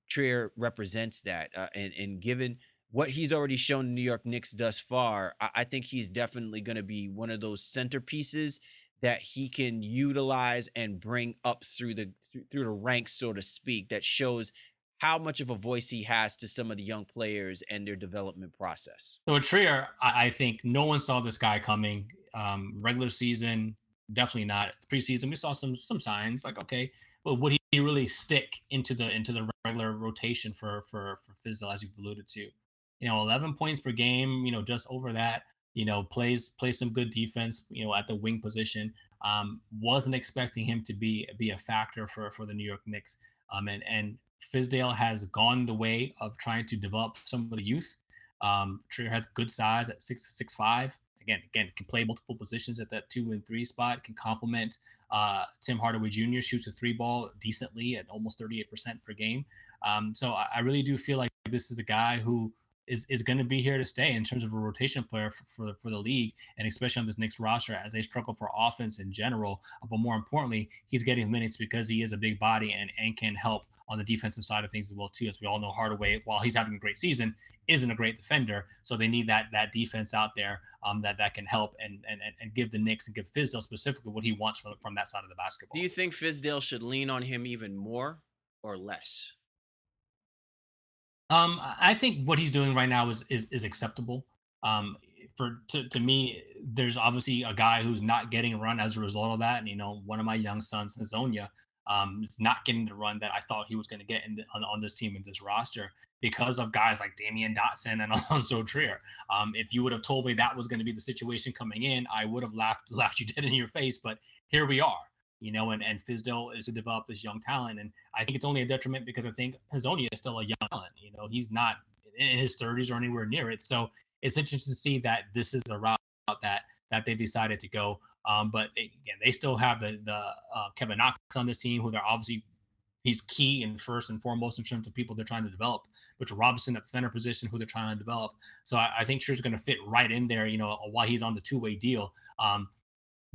Trier represents that. And given what he's already shown the New York Knicks thus far, I think he's definitely going to be one of those centerpieces that he can utilize and bring up through the ranks, so to speak, that shows how much of a voice he has to some of the young players and their development process. So at Trier, I think no one saw this guy coming. Regular season, definitely not. Preseason, we saw some signs like, okay, but would he really stick into the regular rotation for Fizdale, as you've alluded to? 11 points per game, just over that. Plays some good defense, at the wing position. Wasn't expecting him to be a factor for the New York Knicks. And Fizdale has gone the way of trying to develop some of the youth. Trier has good size at 6'5". Again, can play multiple positions at that 2 and 3 spot. Can complement Tim Hardaway Jr. Shoots a 3-ball decently at almost 38% per game. So I really do feel like this is a guy who is going to be here to stay in terms of a rotation player for the league, and especially on this Knicks roster as they struggle for offense in general. But more importantly, he's getting minutes because he is a big body and can help on the defensive side of things as well too. As we all know, Hardaway, while he's having a great season, isn't a great defender. So they need that defense out there that can help and give the Knicks and give Fizdale specifically what he wants from that side of the Do basketball. you think Fizdale should lean on him even more or less? I think what he's doing right now is acceptable. To me, there's obviously a guy who's not getting a run as a result of that, and one of my young sons, Hazonia, is not getting the run that I thought he was going to get on this team and this roster because of guys like Damian Dotson and Alonzo Trier. If you would have told me that was going to be the situation coming in, I would have laughed you dead in your face. But here we are. And Fizdale is to develop this young talent. And I think it's only a detriment because I think Hazonia is still a young talent. He's not in his 30s or anywhere near it. So it's interesting to see that this is a route that they decided to go. But again, they still have the Kevin Knox on this team, who they're obviously he's key and first and foremost in terms of people they're trying to develop. Mitchell Robinson at center position, who they're trying to develop. So I think Scher's going to fit right in there. While he's on the two-way deal.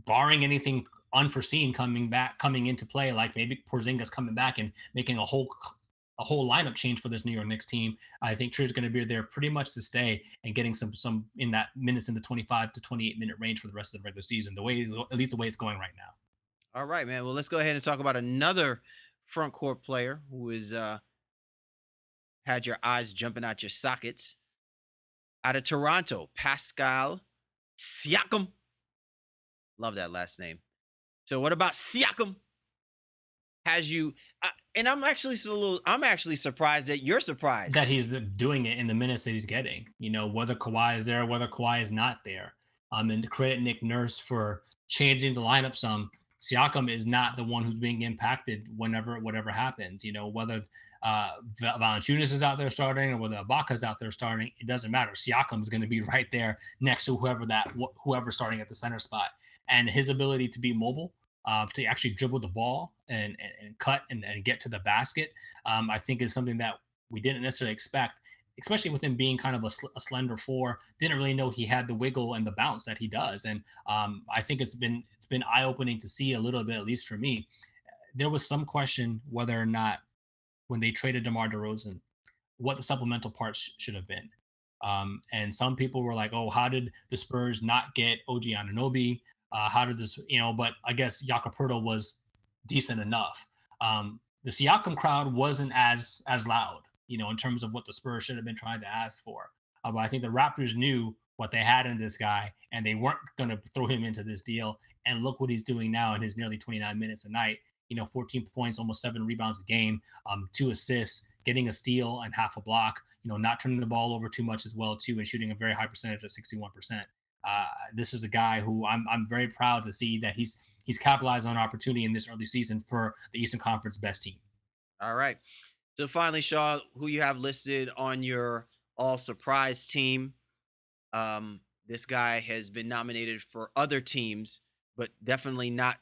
Barring anything unforeseen coming into play, like maybe Porzingis coming back and making a whole lineup change for this New York Knicks team. I think Trier's going to be there pretty much to stay and getting some in that minutes in the 25 to 28-minute range for the rest of the regular season. At least the way it's going right now. All right, man. Well, let's go ahead and talk about another front court player who is had your eyes jumping out your sockets. Out of Toronto, Pascal Siakam. Love that last name. So, what about Siakam? Has you? And I'm actually surprised that you're surprised. That he's doing it in the minutes that he's getting. Whether Kawhi is there, whether Kawhi is not there. And to credit Nick Nurse for changing the lineup some. Siakam is not the one who's being impacted whatever happens. Whether Valanciunas is out there starting or whether Ibaka's out there starting, it doesn't matter. Siakam is going to be right there next to whoever's starting at the center spot, and his ability to be mobile, to actually dribble the ball and cut and get to the basket, I think is something that we didn't necessarily expect, especially with him being kind of a slender four. Didn't really know he had the wiggle and the bounce that he does, and I think it's been eye opening to see a little bit, at least for me. There was some question whether or not when they traded DeMar DeRozan, what the supplemental parts should have been. And some people were like, "Oh, how did the Spurs not get OG Anunoby? How did this, But I guess Jakob Poeltl was decent enough. The Siakam crowd wasn't as loud, in terms of what the Spurs should have been trying to ask for. But I think the Raptors knew what they had in this guy, and they weren't going to throw him into this deal. And look what he's doing now in his nearly 29 minutes a night. 14 points, almost 7 rebounds a game, 2 assists, getting a steal and half a block. Not turning the ball over too much as well too, and shooting a very high percentage of 61%. This is a guy who I'm very proud to see that he's capitalized on opportunity in this early season for the Eastern Conference best team. All right. So finally, Shaw, who you have listed on your all surprise team? This guy has been nominated for other teams, but definitely not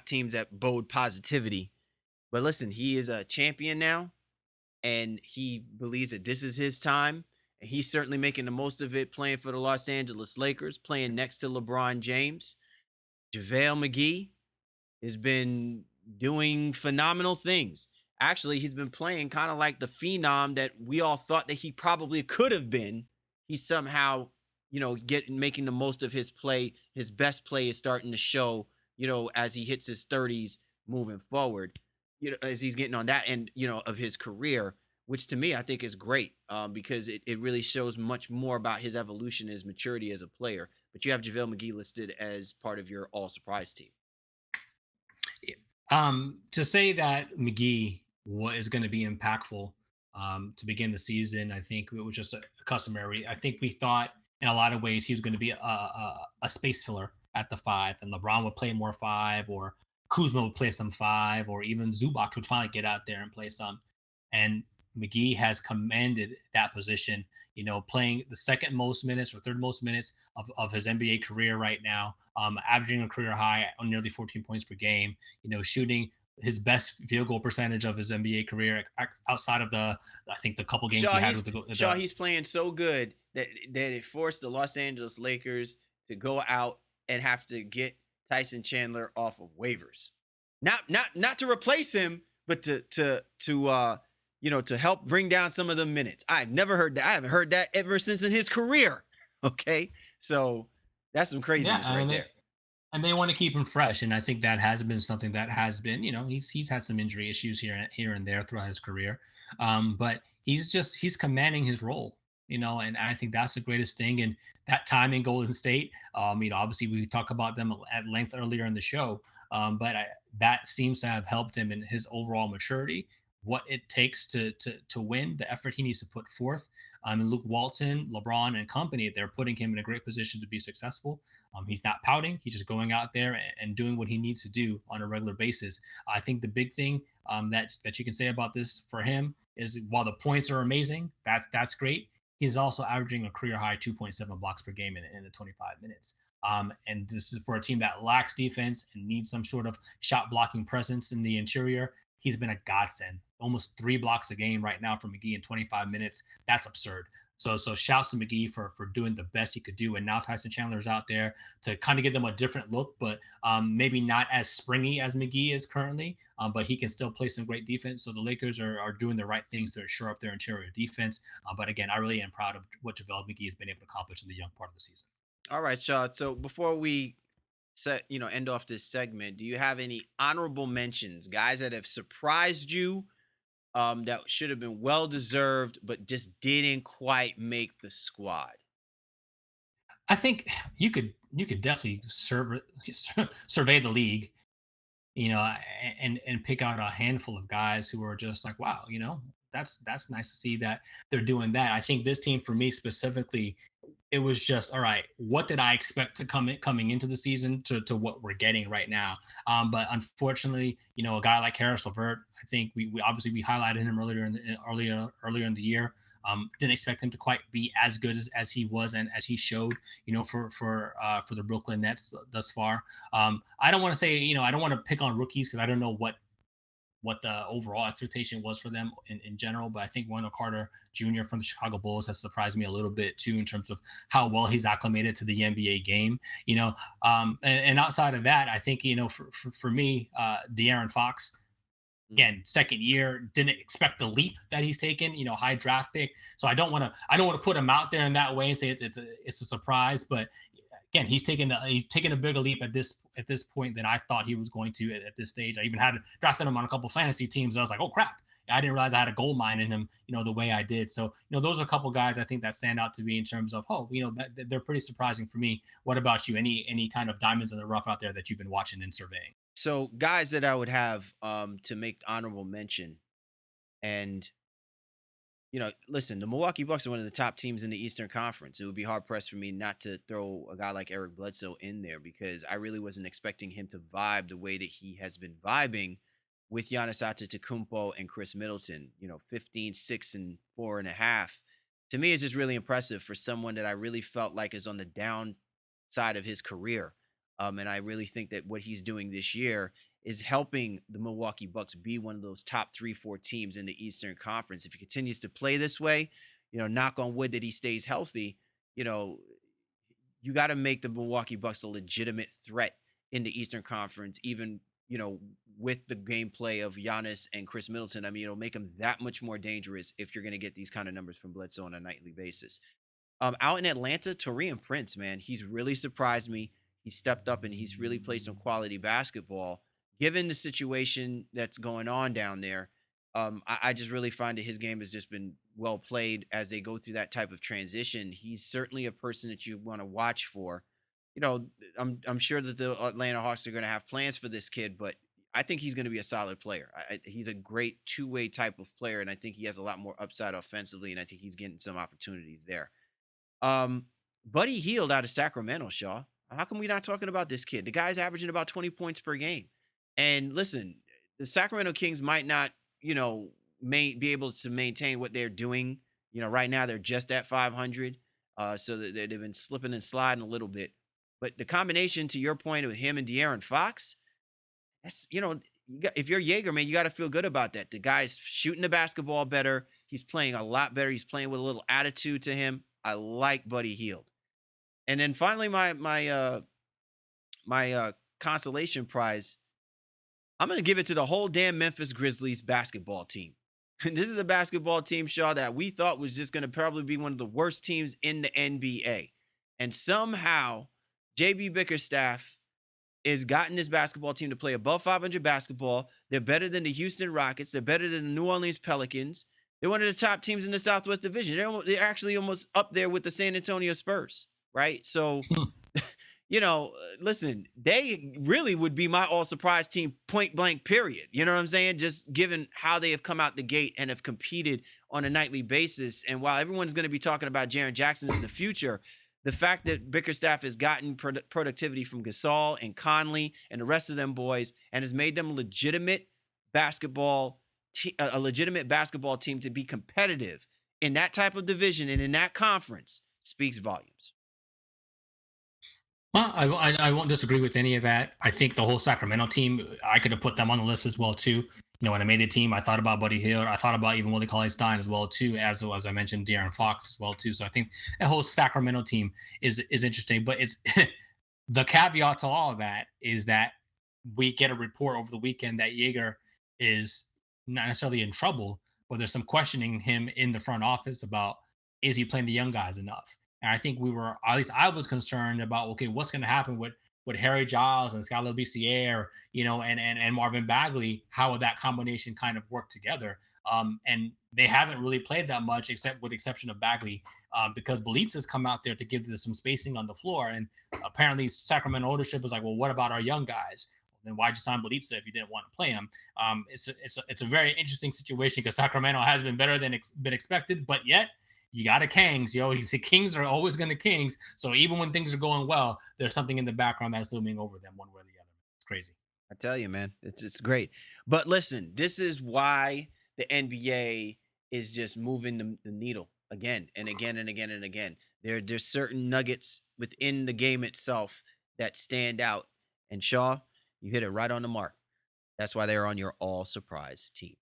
teams that bode positivity. But listen, he is a champion now, and he believes that this is his time. And he's certainly making the most of it, playing for the Los Angeles Lakers, playing next to LeBron James. JaVale McGee has been doing phenomenal things. Actually, he's been playing kind of like the phenom that we all thought that he probably could have been. He's somehow, making the most of his play. His best play is starting to show, as he hits his 30s moving forward, as he's getting on that end, of his career, which to me I think is great, because it really shows much more about his evolution, his maturity as a player. But you have JaVale McGee listed as part of your all surprise team. To say that McGee is going to be impactful to begin the season, I think it was just a customary. I think we thought in a lot of ways he was going to be a space filler at the 5, and LeBron would play more 5, or Kuzma would play some 5, or even Zubac would finally get out there and play some. And McGee has commanded that position, playing the second most minutes or third most minutes of his NBA career right now, averaging a career high on nearly 14 points per game, shooting his best field goal percentage of his NBA career outside of I think the couple games he Shaw, had he's with Shaw, he's playing so good that it forced the Los Angeles Lakers to go out and have to get Tyson Chandler off of waivers. Not to replace him, but to help bring down some of the minutes. I've never heard that. I haven't heard that ever since in his career. Okay, so that's some yeah, craziness right there. and they want to keep him fresh, and I think that has been something that has been, he's had some injury issues here and there throughout his career, but he's commanding his role, and I think that's the greatest thing. And that time in Golden State, obviously we talk about them at length earlier in the show, but that seems to have helped him in his overall maturity, what it takes to win, the effort he needs to put forth. And Luke Walton, LeBron, and company, they're putting him in a great position to be successful. He's not pouting. He's just going out there and doing what he needs to do on a regular basis. I think the big thing that you can say about this for him is, while the points are amazing, that's great. He's also averaging a career high 2.7 blocks per game in the 25 minutes. And this is for a team that lacks defense and needs some sort of shot blocking presence in the interior. He's been a godsend. Almost 3 blocks a game right now for McGee in 25 minutes. That's absurd. So shouts to McGee for doing the best he could do. And now Tyson Chandler's out there to kind of give them a different look, but maybe not as springy as McGee is currently, but he can still play some great defense. So the Lakers are doing the right things to shore up their interior defense. But again, I really am proud of what JaVale McGee has been able to accomplish in the young part of the season. All right, Shaw. So before we end off this segment, do you have any honorable mentions, guys that have surprised you, that should have been well deserved, but just didn't quite make the squad? I think you could definitely survey the league, and pick out a handful of guys who are just like, wow, that's nice to see that they're doing that. I think this team, for me specifically, it was just, all right, what did I expect to coming into the season to what we're getting right now? But unfortunately, a guy like Harris LeVert, I think we obviously we highlighted him earlier in the year. Didn't expect him to quite be as good as he was and as he showed, for the Brooklyn Nets thus far. I don't want to say, I don't want to pick on rookies because I don't know what the overall expectation was for them in general. But I think Wendell Carter Jr. from the Chicago Bulls has surprised me a little bit too, in terms of how well he's acclimated to the NBA game. And outside of that, I think, for me, De'Aaron Fox, again, second year, didn't expect the leap that he's taken, high draft pick. So I don't want to put him out there in that way and say it's a surprise, but again, he's taken a bigger leap at this point than I thought he was going to at this stage. I even had drafted him on a couple fantasy teams. I was like, oh crap, I didn't realize I had a gold mine in him, the way I did. So, those are a couple guys I think that stand out to me in terms of, that they're pretty surprising for me. What about you? Any kind of diamonds in the rough out there that you've been watching and surveying? So guys that I would have to make honorable mention, and listen, the Milwaukee Bucks are one of the top teams in the Eastern Conference. It would be hard pressed for me not to throw a guy like Eric Bledsoe in there, because I really wasn't expecting him to vibe the way that he has been vibing with Giannis Antetokounmpo and Chris Middleton. 15, 6, and 4.5. To me, it's just really impressive for someone that I really felt like is on the downside of his career. And I really think that what he's doing this year is helping the Milwaukee Bucks be one of those top 3, 4 teams in the Eastern Conference. If he continues to play this way, knock on wood that he stays healthy, you know, you got to make the Milwaukee Bucks a legitimate threat in the Eastern Conference, even, with the gameplay of Giannis and Chris Middleton. I mean, it'll make them that much more dangerous if you're going to get these kind of numbers from Bledsoe on a nightly basis. Out in Atlanta, Taurean Prince, man, he's really surprised me. He stepped up and he's really played some quality basketball. Given the situation that's going on down there, I just really find that his game has just been well played as they go through that type of transition. He's certainly a person that you want to watch for. You know, I'm sure that the Atlanta Hawks are going to have plans for this kid, but I think he's going to be a solid player. He's a great two-way type of player, and I think he has a lot more upside offensively, and I think he's getting some opportunities there. Um, Buddy Hield out of Sacramento, Shaw. How come we not talking about this kid? The guy's averaging about 20 points per game. And listen, the Sacramento Kings might not, be able to maintain what they're doing. Right now they're just at 500. So that they've been slipping and sliding a little bit. But the combination, to your point, of him and De'Aaron Fox, that's, if you're Jaeger, man, you got to feel good about that. The guy's shooting the basketball better. He's playing a lot better. He's playing with a little attitude to him. I like Buddy Hield. And then finally, my consolation prize, I'm going to give it to the whole damn Memphis Grizzlies basketball team. And this is a basketball team, Shaw, that we thought was just going to probably be one of the worst teams in the NBA. And somehow, JB Bickerstaff has gotten this basketball team to play above 500 basketball. They're better than the Houston Rockets. They're better than the New Orleans Pelicans. They're one of the top teams in the Southwest Division. They're actually almost up there with the San Antonio Spurs, right? So, listen, they really would be my all-surprise team, point blank, period. You know what I'm saying? Just given how they have come out the gate and have competed on a nightly basis. And while everyone's going to be talking about Jaren Jackson as the future, the fact that Bickerstaff has gotten productivity from Gasol and Conley and the rest of them boys and has made them a legitimate basketball team to be competitive in that type of division and in that conference speaks volumes. Well, I won't disagree with any of that. I think the whole Sacramento team, I could have put them on the list as well too. When I made the team, I thought about Buddy Hield. I thought about even Willie Cauley-Stein as well too, as I mentioned, De'Aaron Fox as well too. So I think that whole Sacramento team is interesting. But it's the caveat to all of that is that we get a report over the weekend that Jaeger is not necessarily in trouble, but there's some questioning him in the front office about, is he playing the young guys enough? And I think at least I was concerned about, okay, what's going to happen with Harry Giles and Skylar Bicier, and Marvin Bagley? How would that combination kind of work together? And they haven't really played that much, except with the exception of Bagley, because Bjelica's come out there to give them some spacing on the floor. And apparently Sacramento ownership is like, well, what about our young guys? Then why'd you sign Bjelica if you didn't want to play him? It's a very interesting situation because Sacramento has been better than been expected, but yet you got a Kings, The Kings are always going to Kings. So even when things are going well, there's something in the background that's looming over them one way or the other. It's crazy. I tell you, man, it's great. But listen, this is why the NBA is just moving the needle again and again and again and again. There's certain nuggets within the game itself that stand out. And Shaw, you hit it right on the mark. That's why they're on your all-surprise team.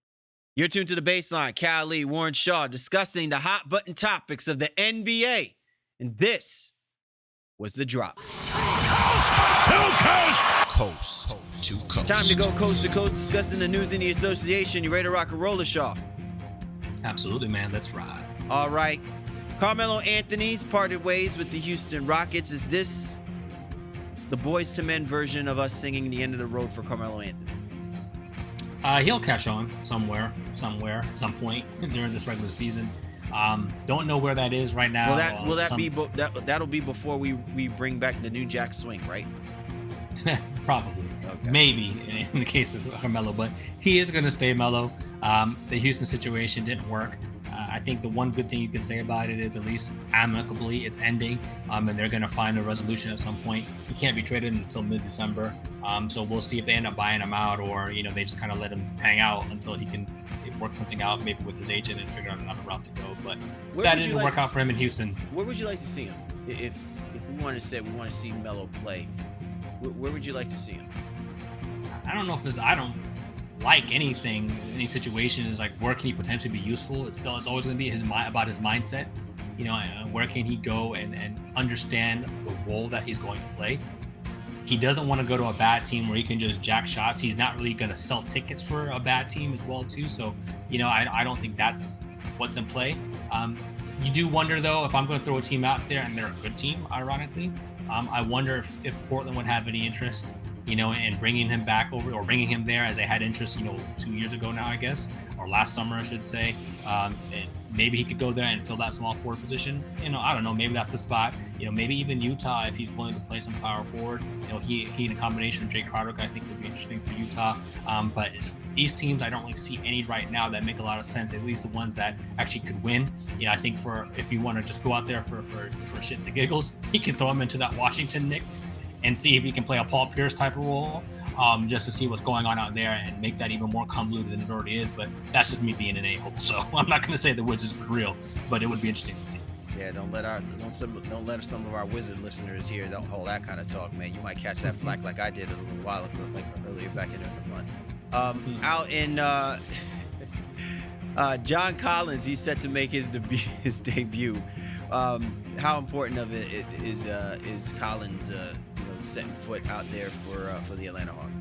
You're tuned to The Baseline. Cal Lee, Warren Shaw, discussing the hot button topics of the NBA. And this was The Drop. Coast to coast. Coast to coast. Time to go coast to coast, discussing the news in the association. You ready to rock and roll, Shaw? Absolutely, man. Let's ride. All right. Carmelo Anthony's parted ways with the Houston Rockets. Is this the Boys to Men version of us singing The End of the Road for Carmelo Anthony? He'll catch on somewhere, at some point during this regular season. Don't know where that is right now. That'll be before we bring back the New Jack Swing, right? Probably. Okay. Maybe in the case of Carmelo, but he is going to stay mellow. The Houston situation didn't work. I think the one good thing you can say about it is at least amicably it's ending, and they're going to find a resolution at some point. He can't be traded until mid-December, so we'll see if they end up buying him out or they just kind of let him hang out until he can work something out maybe with his agent and figure out another route to go. But that didn't work out for him in Houston. Where would you like to see him? If we want to see Melo play, where would you like to see him? I don't know if I don't like any situation is like where can he potentially be useful. It's always going to be about his mindset, where can he go and understand the role that he's going to play. He doesn't want to go to a bad team where he can just jack shots. He's not really going to sell tickets for a bad team as well too. So I don't think that's what's in play. You do wonder though, if I'm going to throw a team out there and they're a good team, ironically, I wonder if Portland would have any interest and bringing him back over or bringing him there as they had interest, 2 years ago now, I guess, or last summer, I should say. And maybe he could go there and fill that small forward position. I don't know. Maybe that's the spot. Maybe even Utah, if he's willing to play some power forward. He in a combination with Jay Crowder, I think would be interesting for Utah. But these teams, I don't really see any right now that make a lot of sense. At least the ones that actually could win. I think if you want to just go out there for shits and giggles, you can throw him into that Washington Knicks and see if he can play a Paul Pierce type of role, just to see what's going on out there and make that even more convoluted than it already is. But that's just me being an a-hole. So I'm not going to say the Wizards for real, but it would be interesting to see. Yeah, don't let some of our Wizard listeners hear all that kind of talk, man. You might catch that flack like I did a little while ago, like earlier back in the month. Out in John Collins, he's set to make his debut. How important of it is Collins, setting foot out there for the Atlanta Hawks?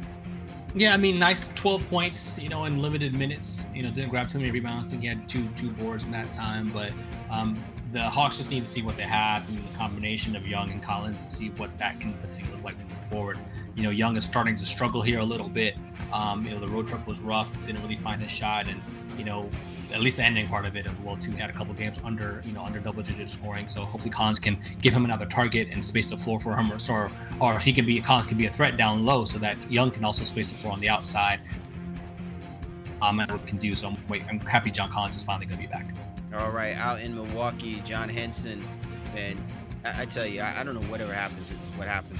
Yeah, I mean, nice 12 points, in limited minutes. Didn't grab too many rebounds. I think he had two boards in that time. But the Hawks just need to see what they have and the combination of Young and Collins and see what that can potentially look like moving forward. Young is starting to struggle here a little bit. The road trip was rough. Didn't really find his shot, and at least the ending part of it, too, had a couple games under double-digit scoring. So hopefully Collins can give him another target and space the floor for him, or Collins can be a threat down low, so that Young can also space the floor on the outside. And what can do. So I'm happy John Collins is finally going to be back. All right, out in Milwaukee, John Henson, man, I tell you, I don't know what happens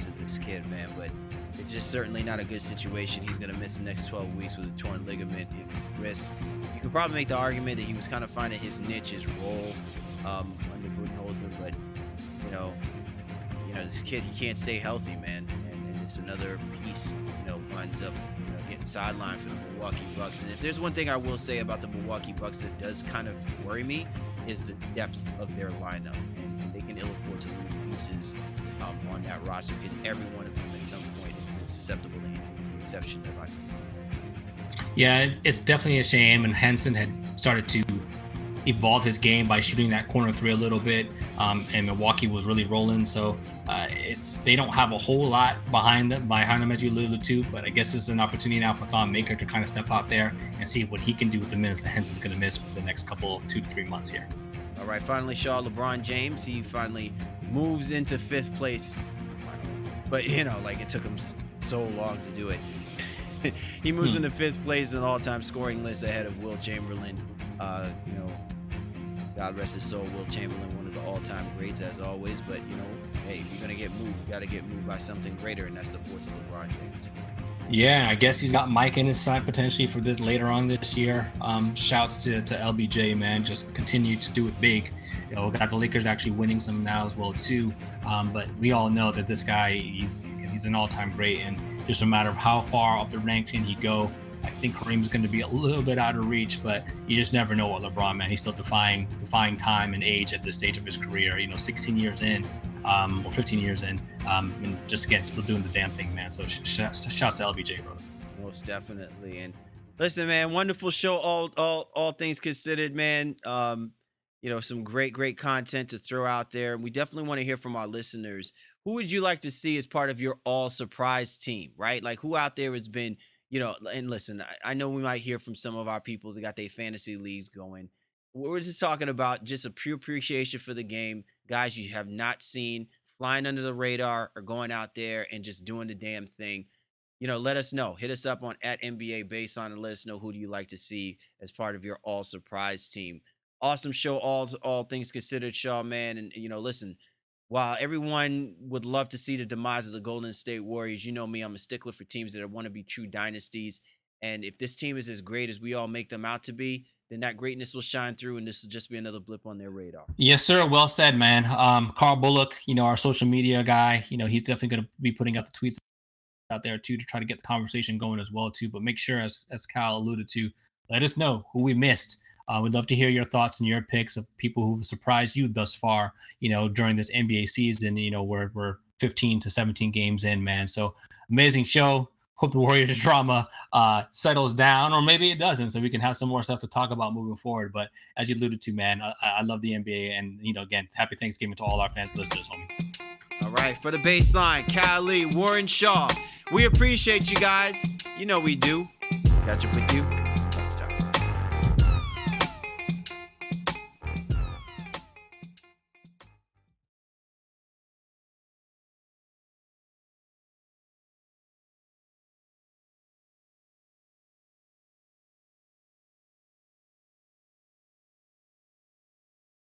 to this kid, man, but it's just certainly not a good situation. He's going to miss the next 12 weeks with a torn ligament in his wrist. You could probably make the argument that he was kind of finding his niche, his role under Budenholzer, but this kid, he can't stay healthy, man, and it's another piece, winds up getting sidelined for the Milwaukee Bucks. And if there's one thing I will say about the Milwaukee Bucks that does kind of worry me, is the depth of their lineup, and they can ill afford to lose pieces on that roster, because every one of them at some point has been susceptible to injury, with the exception of Michael. Yeah, it's definitely a shame. And Henson had started to evolve his game by shooting that corner three a little bit, and Milwaukee was really rolling. So they don't have a whole lot behind them as you alluded to, but I guess it's an opportunity now for Thon Maker to kind of step out there and see what he can do with the minutes that Henson's going to miss for the next 2 to 3 months here. All right, finally, LeBron James, he finally moves into 5th place. But, it took him so long to do it. He moves into 5th place in the all-time scoring list ahead of Will Chamberlain. God rest his soul, Will Chamberlain, one of the all-time greats as always. But, hey, if you're going to get moved, you got to get moved by something greater, and that's the force of LeBron James. Yeah, I guess he's got Mike in his side potentially for this later on this year. Shouts to LBJ, man. Just continue to do it big. Got the Lakers actually winning some now as well too. But we all know that this guy, he's an all-time great, and just a matter of how far up the ranks can he go. I think Kareem's going to be a little bit out of reach, but you just never know what LeBron, man. He's still defying time and age at this stage of his career. 16 years in, or 15 years in, and just again still doing the damn thing, man. So shouts to LBJ, brother. Most definitely. And listen, man, wonderful show. All things considered, man. Some great content to throw out there. And we definitely want to hear from our listeners. Who would you like to see as part of your all surprise team, right? Like, who out there has been, and listen, I know we might hear from some of our people that got their fantasy leagues going. We're just talking about just a pure appreciation for the game. Guys you have not seen flying under the radar or going out there and just doing the damn thing. Let us know. Hit us up on @NBA Baseline and let us know who do you like to see as part of your all surprise team. Awesome show, all things considered, Shaw, man. And listen, while everyone would love to see the demise of the Golden State Warriors, you know me, I'm a stickler for teams that want to be true dynasties. And if this team is as great as we all make them out to be, then that greatness will shine through, and this will just be another blip on their radar. Yes, sir. Well said, man. Carl Bullock, our social media guy, he's definitely going to be putting out the tweets out there too to try to get the conversation going as well too. But make sure, as Kyle alluded to, let us know who we missed. We'd love to hear your thoughts and your picks of people who've surprised you thus far, during this NBA season. We're 15 to 17 games in, man. So amazing show. Hope the Warriors drama settles down, or maybe it doesn't, so we can have some more stuff to talk about moving forward. But as you alluded to, man, I love the NBA, and again, happy Thanksgiving to all our fans, listeners, homie. All right, for the baseline, Kyle Lee, Warren Shaw. We appreciate you guys. We do. Catch up with you